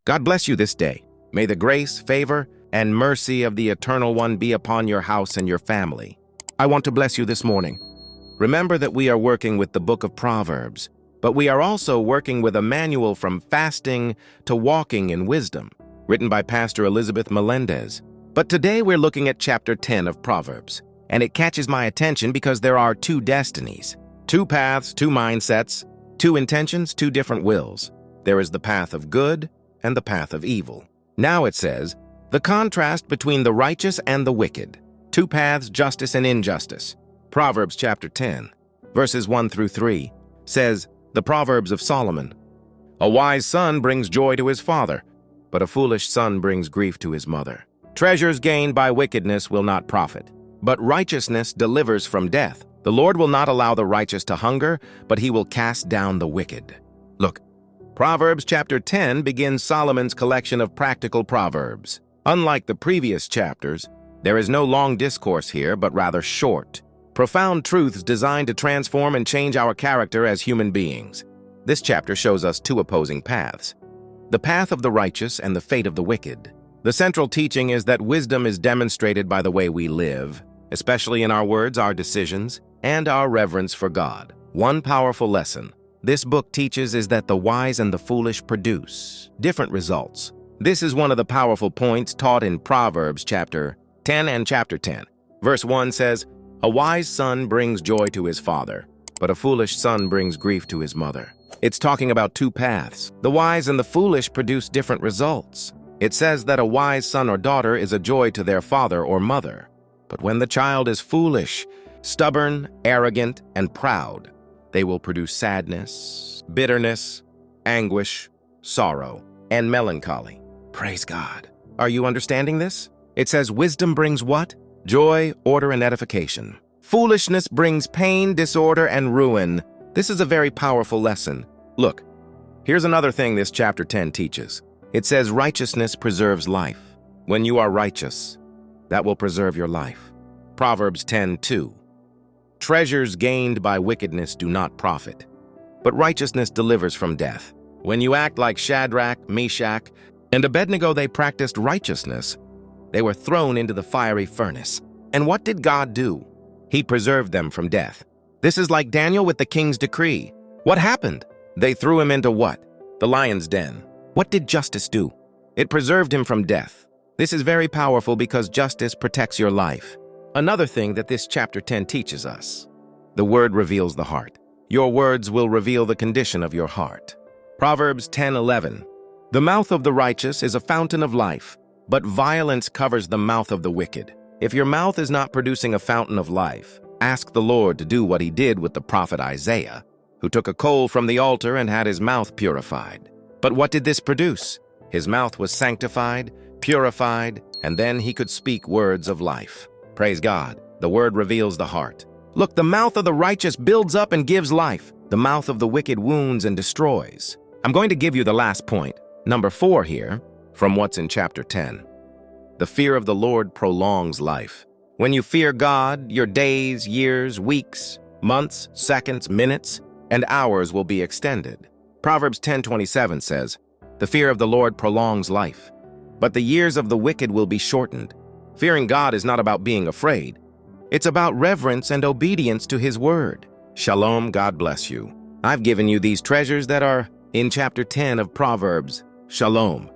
God bless you this day. May the grace, favor, and mercy of the Eternal One be upon your house and your family. I want to bless you this morning. Remember that we are working with the book of Proverbs, but we are also working with a manual from fasting to walking in wisdom, written by Pastor Elizabeth Melendez. But today we're looking at chapter 10 of Proverbs, and it catches my attention because there are two destinies, two paths, two mindsets, two intentions, two different wills. There is the path of good and the path of evil. Now it says, the contrast between the righteous and the wicked, two paths, justice and injustice. Proverbs chapter 10, verses 1 through 3, says, the Proverbs of Solomon. A wise son brings joy to his father, but a foolish son brings grief to his mother. Treasures gained by wickedness will not profit, but righteousness delivers from death. The Lord will not allow the righteous to hunger, but he will cast down the wicked. Look, Proverbs chapter 10 begins Solomon's collection of practical proverbs. Unlike the previous chapters, there is no long discourse here, but rather short, profound truths designed to transform and change our character as human beings. This chapter shows us two opposing paths, the path of the righteous and the fate of the wicked. The central teaching is that wisdom is demonstrated by the way we live, especially in our words, our decisions, and our reverence for God. One powerful lesson this book teaches is that the wise and the foolish produce different results. This is one of the powerful points taught in Proverbs chapter 10 and chapter 10. Verse 1 says, a wise son brings joy to his father, but a foolish son brings grief to his mother. It's talking about two paths. The wise and the foolish produce different results. It says that a wise son or daughter is a joy to their father or mother. But when the child is foolish, stubborn, arrogant, and proud, they will produce sadness, bitterness, anguish, sorrow, and melancholy. Praise God. Are you understanding this? It says wisdom brings what? Joy, order, and edification. Foolishness brings pain, disorder, and ruin. This is a very powerful lesson. Look, here's another thing this chapter 10 teaches. It says righteousness preserves life. When you are righteous, that will preserve your life. Proverbs 10:2. Treasures gained by wickedness do not profit, but righteousness delivers from death. When you act like Shadrach, Meshach, and Abednego, they practiced righteousness. They were thrown into the fiery furnace. And what did God do? He preserved them from death. This is like Daniel with the king's decree. What happened? They threw him into what? The lion's den. What did justice do? It preserved him from death. This is very powerful because justice protects your life. Another thing that this chapter 10 teaches us, the word reveals the heart. Your words will reveal the condition of your heart. Proverbs 10:11. The mouth of the righteous is a fountain of life, but violence covers the mouth of the wicked. If your mouth is not producing a fountain of life, ask the Lord to do what he did with the prophet Isaiah, who took a coal from the altar and had his mouth purified. But what did this produce? His mouth was sanctified, purified, and then he could speak words of life. Praise God. The word reveals the heart. Look, the mouth of the righteous builds up and gives life. The mouth of the wicked wounds and destroys. I'm going to give you the last point, number 4 here, from what's in chapter 10. The fear of the Lord prolongs life. When you fear God, your days, years, weeks, months, seconds, minutes, and hours will be extended. Proverbs 10:27 says, the fear of the Lord prolongs life, but the years of the wicked will be shortened. Fearing God is not about being afraid. It's about reverence and obedience to his word. Shalom, God bless you. I've given you these treasures that are in chapter 10 of Proverbs. Shalom.